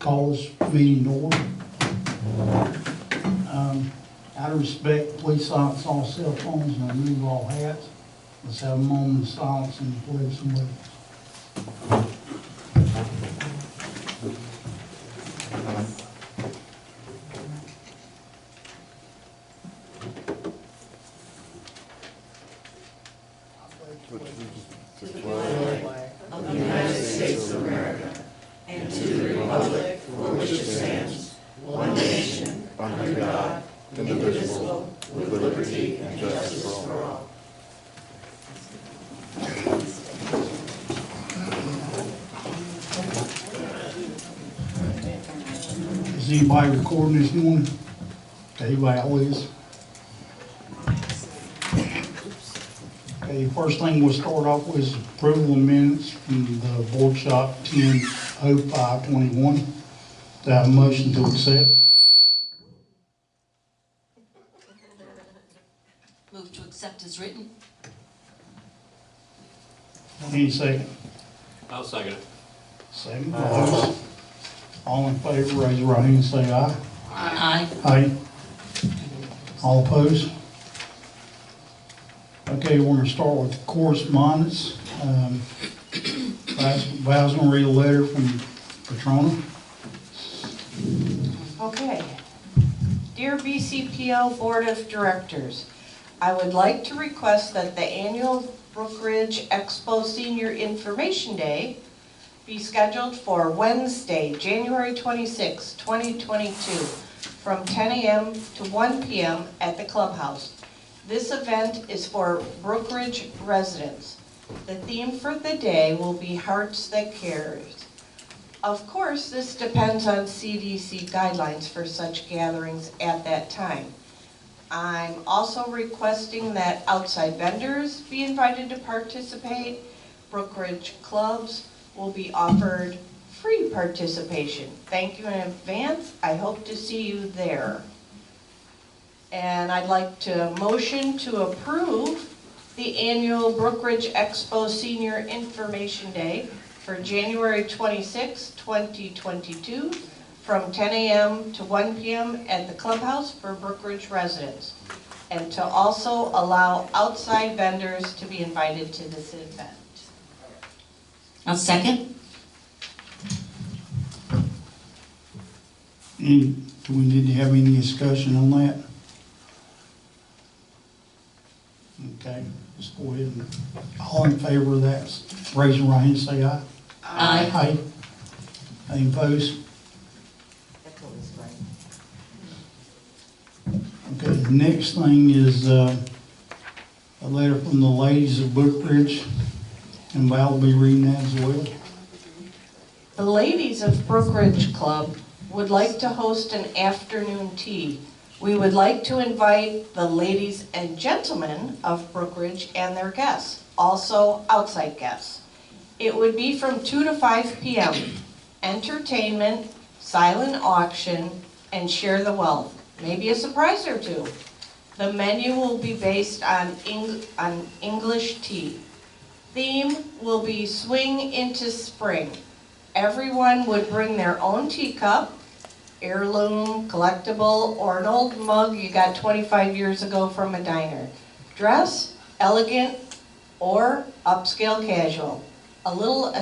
call this meeting to order. Out of respect, please silence all cell phones and remove all hats. Let's have a moment of silence and pledge some allegiance. To the flag of the United States of America and to the republic for which it stands, one nation, under God, indivisible, with liberty and justice for all. Is anybody recording this morning? Okay, Val is. Okay, first thing we'll start off with is approval of minutes from the workshop 10/05/21. Do I have a motion to accept? Move to accept as written. Any second? I'll second it. Second, votes. All in favor, raise your right hand and say aye. Aye. Aye. All opposed? Okay, we're going to start with correspondence. Val's going to read a letter from Patrona. Okay. Dear BCPO Board of Directors, I would like to request that the annual Brookridge Expo Senior Information Day be scheduled for Wednesday, January 26, 2022, from 10 a.m. to 1 p.m. at the clubhouse. This event is for Brookridge residents. The theme for the day will be Hearts That Cares. Of course, this depends on CDC guidelines for such gatherings at that time. I'm also requesting that outside vendors be invited to participate. Brookridge clubs will be offered free participation. Thank you in advance. I hope to see you there. And I'd like to motion to approve the annual Brookridge Expo Senior Information Day for January 26, 2022, from 10 a.m. to 1 p.m. at the clubhouse for Brookridge residents, and to also allow outside vendors to be invited to this event. I'll second. Do we need to have any discussion on that? Okay, let's go ahead and, all in favor of that, raise your right hand and say aye. Aye. Aye. Any opposed? Okay, the next thing is a letter from the ladies of Brookridge, and Val will be reading that as well. The ladies of Brookridge Club would like to host an afternoon tea. We would like to invite the ladies and gentlemen of Brookridge and their guests, also outside guests. It would be from 2 to 5 p.m. Entertainment, silent auction, and share the wealth. Maybe a surprise or two. The menu will be based on English tea. Theme will be Swing into Spring. Everyone would bring their own teacup, heirloom, collectible, or an old mug you got 25 years ago from a diner. Dress, elegant, or upscale casual. A little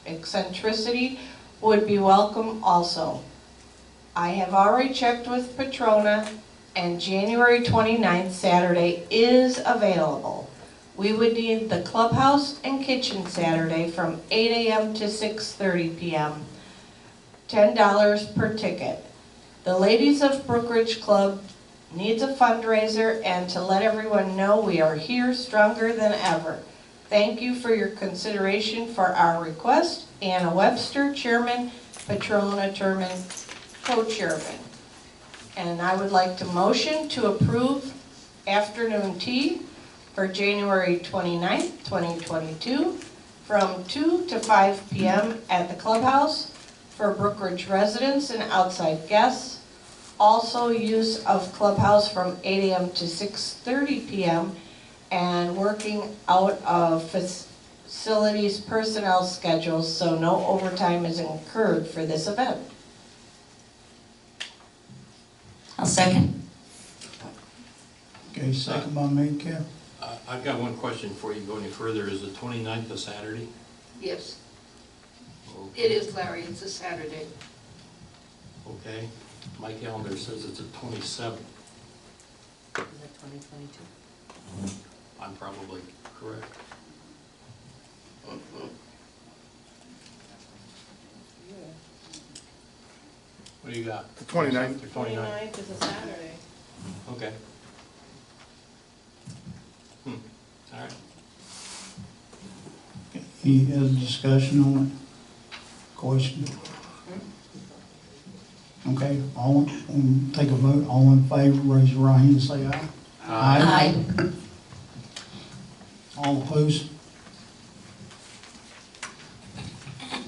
eccentricity would be welcome also. I have already checked with Patrona, and January 29th, Saturday, is available. We would need the clubhouse and kitchen Saturday from 8 a.m. to 6:30 p.m. $10 per ticket. The ladies of Brookridge Club needs a fundraiser, and to let everyone know we are here stronger than ever. Thank you for your consideration for our request. Anna Webster, Chairman, Patrona Turman, Co-Chairman. And I would like to motion to approve afternoon tea for January 29th, 2022, from 2 to 5 p.m. at the clubhouse for Brookridge residents and outside guests. Also use of clubhouse from 8 a.m. to 6:30 p.m. and working out of facilities personnel schedules so no overtime is incurred for this event. I'll second. Okay, second by me, Cap. I've got one question before you go any further. Is the 29th a Saturday? Yes, Okay. it is, Larry, it's a Saturday. Okay. My calendar says it's a 27th. Is that 2022? I'm probably correct. What do you got? The 29th. The 29th. is a Saturday. Okay. All right. Any other discussion on it? Question? Okay, take a vote. All in favor, raise your right hand and say aye. Aye. All opposed?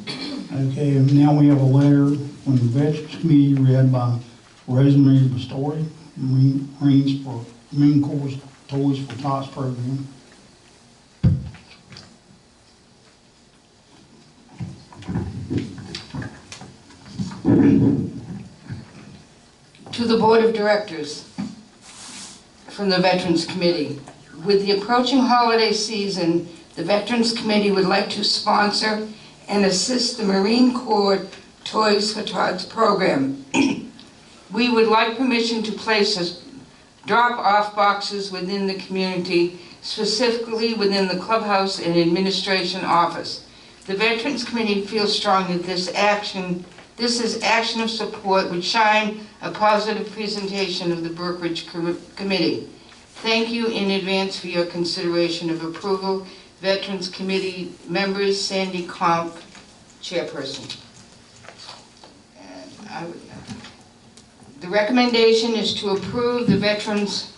Okay, and now we have a letter from the Veterans Committee read by Rosemary Bastori, Marine Corps Toys for Tots program. To the Board of Directors from the Veterans Committee. With the approaching holiday season, the Veterans Committee would like to sponsor and assist the Marine Corps Toys for Tots program. We would like permission to place drop-off boxes within the community, specifically within the clubhouse and administration office. The Veterans Committee feels strongly that this is action of support would shine a positive presentation of the Brookridge Committee. Thank you in advance for your consideration of approval. Veterans Committee members, Sandy Comp, Chairperson. And the recommendation is to approve the Veterans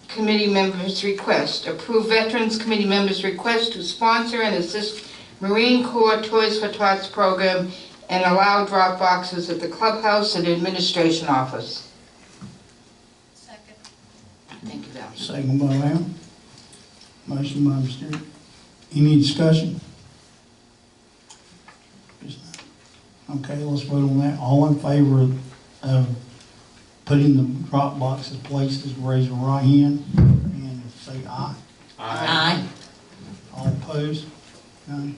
Committee members' request. Approve Veterans Committee members' request to sponsor and assist Marine Corps Toys for Tots program and allow drop boxes at the clubhouse and administration office. Second. Thank you, Val. Second by Lamb. Motion by Mr. Any discussion? Okay, let's vote on that. All in favor of putting the drop boxes places, raise your right hand and say aye. Aye. All opposed? None?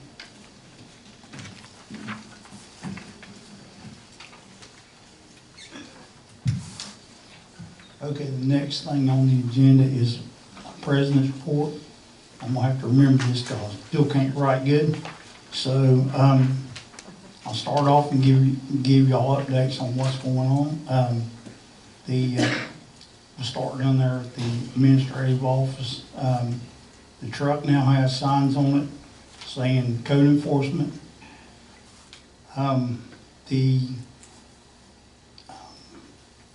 Okay, the next thing on the agenda is President's Report. I'm gonna have to remember this because I still can't write good. So, I'll start off and give y'all updates on what's going on. We'll start down there at the administrative office. The truck now has signs on it saying code enforcement.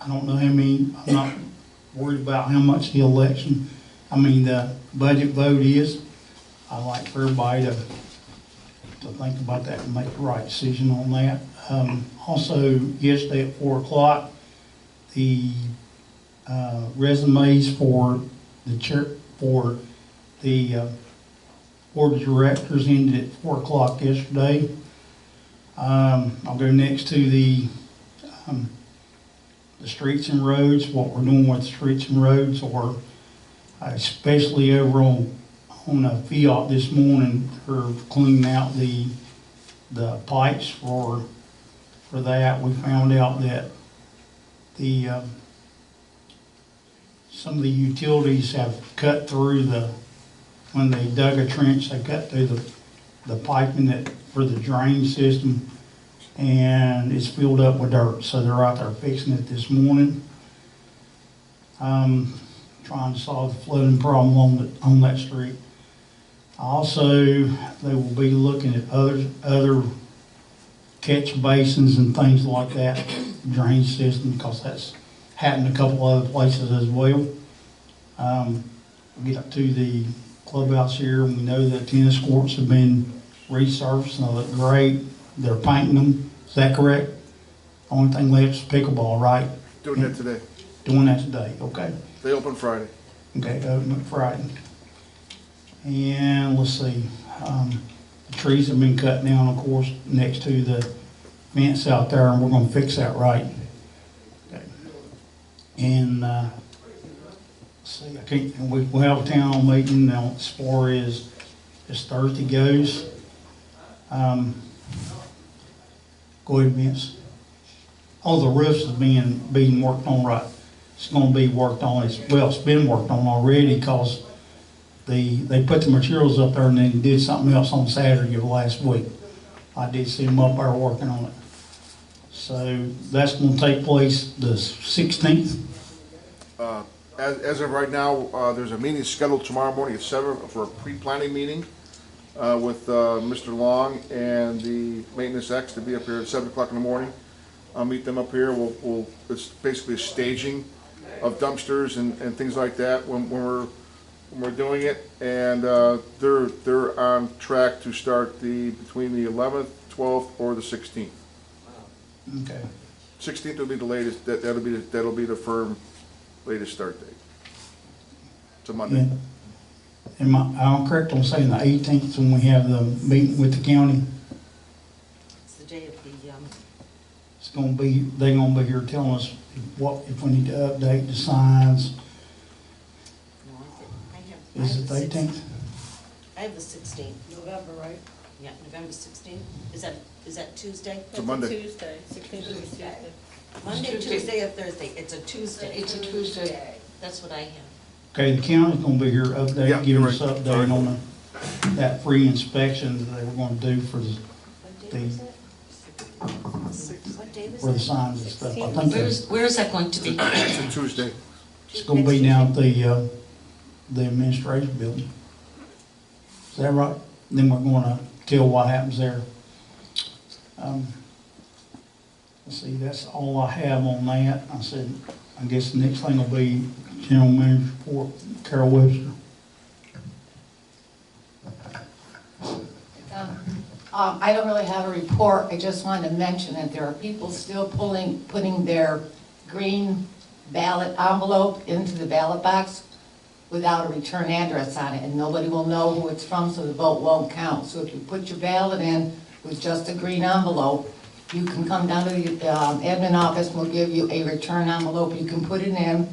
I don't know how many, I'm not worried about how much the budget vote is. I'd like for everybody to think about that and make the right decision on that. Also, yesterday at 4 o'clock, the resumes for the board of directors ended at 4 o'clock yesterday. I'll go next to the streets and roads, what we're doing with the streets and roads, or especially over on Fiat this morning, they're cleaning out the pipes for that. We found out that some of the utilities have cut through when they dug a trench, they cut through the piping for the drain system, and it's filled up with dirt. So they're out there fixing it this morning. Trying to solve the flooding problem on that street. Also, they will be looking at other catch basins and things like that, drain system, because that's happened a couple other places as well. We get up to the clubhouse here, and we know that tennis courts have been resurfaced and they look great. They're painting them. Is that correct? Only thing left is pickleball, right? Doing that today. Doing that today, okay. They open Friday. Okay, open Friday. And let's see, the trees have been cut down, of course, next to the fence out there, and we're gonna fix that, right? Okay. And, see, I can't, and we'll have a town hall meeting now as far as Thursday goes. Go ahead, Vince. All the roofs is being worked on right. It's gonna be worked on, it's been worked on already, because they put the materials up there and then did something else on Saturday of last week. I did see them up there working on it. So that's gonna take place the 16th. As of right now, there's a meeting scheduled tomorrow morning at 7 for a pre-planning meeting with Mr. Long and the maintenance X to be up here at 7 o'clock in the morning. I'll meet them up here. It's basically a staging of dumpsters and things like that when we're doing it. And they're on track to start between the 11th, 12th, or the 16th. Okay. 16th will be the latest. That'll be the firm latest start date. It's a Monday. Yeah. I'm correct on saying the 18th is when we have the meeting with the county? It's the day of the, They're gonna be here telling us if we need to update the signs. no, I have. Is it the 18th? I have the 16th. November, right? Yeah, November 16th. Is that Tuesday? It's a Monday. Tuesday, 16th is Tuesday. Monday, Tuesday. Tuesday, or Thursday? It's a Tuesday. It's a Tuesday. That's what I have. Okay, the county's gonna be here Yeah, giving you're us right. update Sorry. on that free inspection that they were gonna do for What day was it? What day was the it? signs and stuff. I think Where is that going to be? It's a Tuesday. it's gonna be down at the administration building. Is that right? Then we're gonna tell what happens there. Let's see, that's all I have on that. I guess the next thing will be General Manager report, Carol Webster. I don't really have a report. I just wanted to mention that there are people still putting their green ballot envelope into the ballot box without a return address on it, and nobody will know who it's from, so the vote won't count. So if you put your ballot in with just a green envelope, you can come down to the admin office, and we'll give you a return envelope. You can put it in,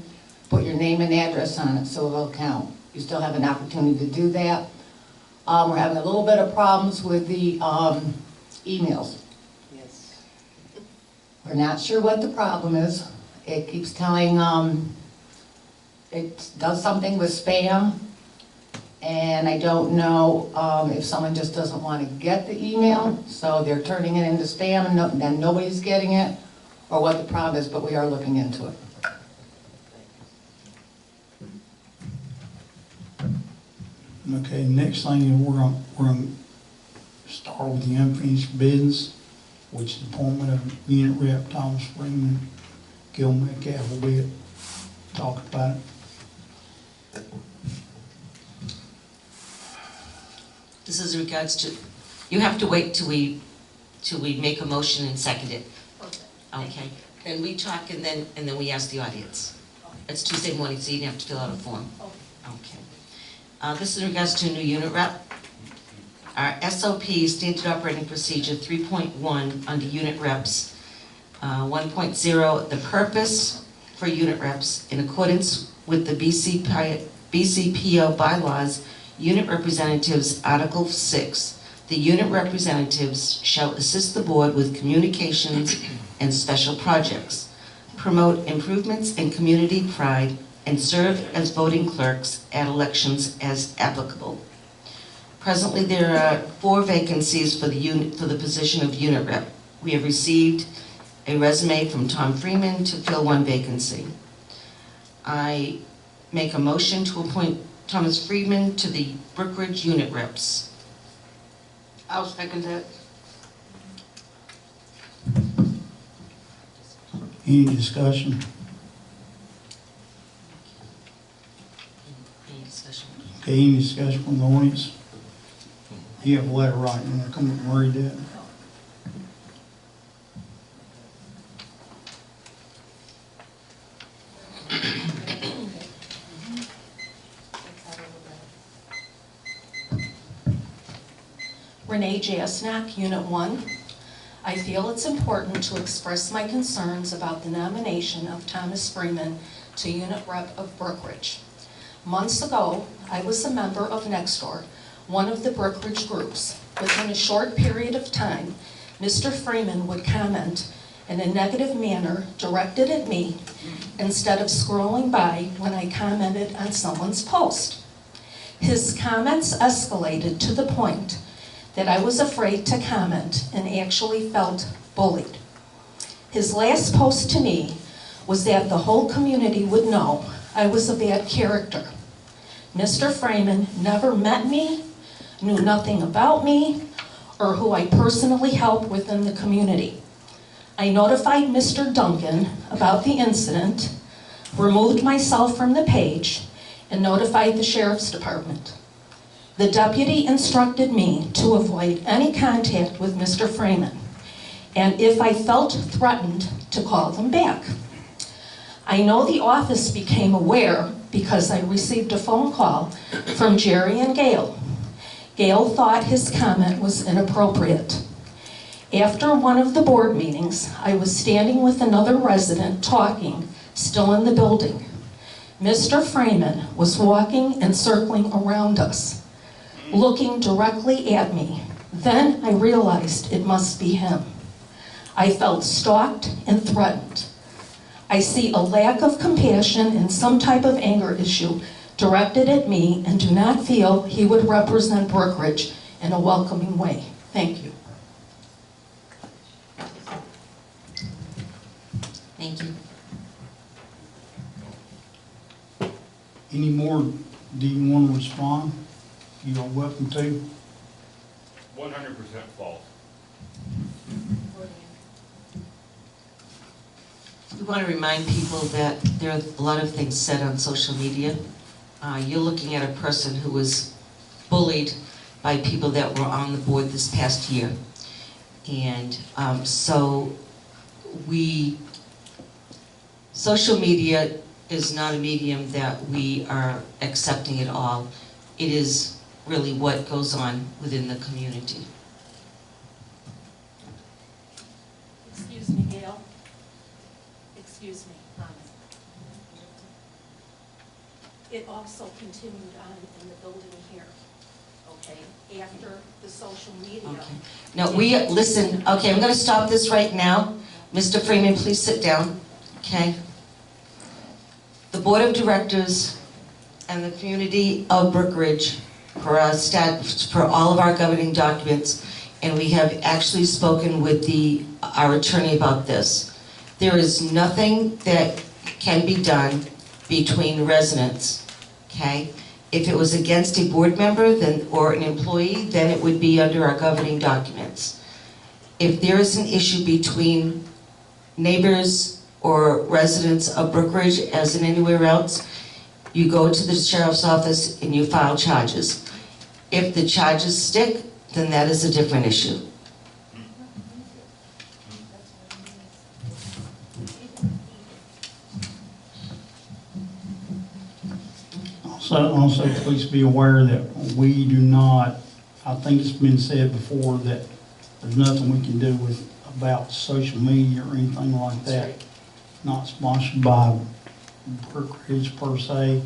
put your name and address on it, so it'll count. You still have an opportunity to do that. We're having a little bit of problems with the emails. Yes. We're not sure what the problem is. It keeps telling, it does something with spam, and I don't know if someone just doesn't want to get the email, so they're turning it into spam and then nobody's getting it, or what the problem is, but we are looking into it. Okay, next thing is we're gonna start with the unfinished business, which is the appointment of Unit Rep Thomas Freeman. Gil Metcalf will be talking about it. This is in regards to, you have to wait till we make a motion and second it. Okay, then we talk and then we ask the audience. It's Tuesday morning, so you didn't have to fill out a form. Okay. This is in regards to a new unit rep. Our SOP, Standard Operating Procedure 3.1, under unit reps. 1.0, the purpose for unit reps. In accordance with the BCPO bylaws, unit representatives, Article 6, the unit representatives shall assist the board with communications and special projects, promote improvements in community pride, and serve as voting clerks at elections as applicable. Presently, there are 4 vacancies for the position of unit rep. We have received a resume from Tom Freeman to fill 1 vacancy. I make a motion to appoint Thomas Freeman to the Brookridge unit reps. I'll second that. Any discussion? Any discussion? Okay, any discussion from the audience? You have a letter right, you wanna come up and read that? Renee Jasnak, Unit 1. I feel it's important to express my concerns about the nomination of Thomas Freeman to Unit Rep of Brookridge. Months ago, I was a member of Nextdoor, one of the Brookridge groups. Within a short period of time, Mr. Freeman would comment in a negative manner directed at me instead of scrolling by when I commented on someone's post. His comments escalated to the point that I was afraid to comment and actually felt bullied. His last post to me was that the whole community would know I was a bad character. Mr. Freeman never met me, knew nothing about me, or who I personally helped within the community. I notified Mr. Duncan about the incident, removed myself from the page, and notified the Sheriff's Department. The deputy instructed me to avoid any contact with Mr. Freeman, and if I felt threatened, to call them back. I know the office became aware because I received a phone call from Jerry and Gail. Gail thought his comment was inappropriate. After one of the board meetings, I was standing with another resident talking, still in the building. Mr. Freeman was walking and circling around us, looking directly at me. Then I realized it must be him. I felt stalked and threatened. I see a lack of compassion and some type of anger issue directed at me and do not feel he would represent Brookridge in a welcoming way. Thank you. Thank you. Any more, do you want to respond? You are welcome to. 100% false. We want to remind people that there are a lot of things said on social media. You're looking at a person who was bullied by people that were on the board this past year. And social media is not a medium that we are accepting at all. It is really what goes on within the community. Excuse me, Gail. Excuse me, it also continued on in the building here, okay, after the social media. Okay. Now, listen, okay, I'm going to stop this right now. Mr. Freeman, please sit down, okay? The Board of Directors and the community of Brookridge, for all of our governing documents, and we have actually spoken with our attorney about this. There is nothing that can be done between residents, okay? If it was against a board member or an employee, then it would be under our governing documents. If there is an issue between neighbors or residents of Brookridge, as in anywhere else, you go to the sheriff's office and you file charges. If the charges stick, then that is a different issue. Also, please be aware that we do not, I think it's been said before that there's nothing we can do about social media or anything like that. Not sponsored by Brookridge per se.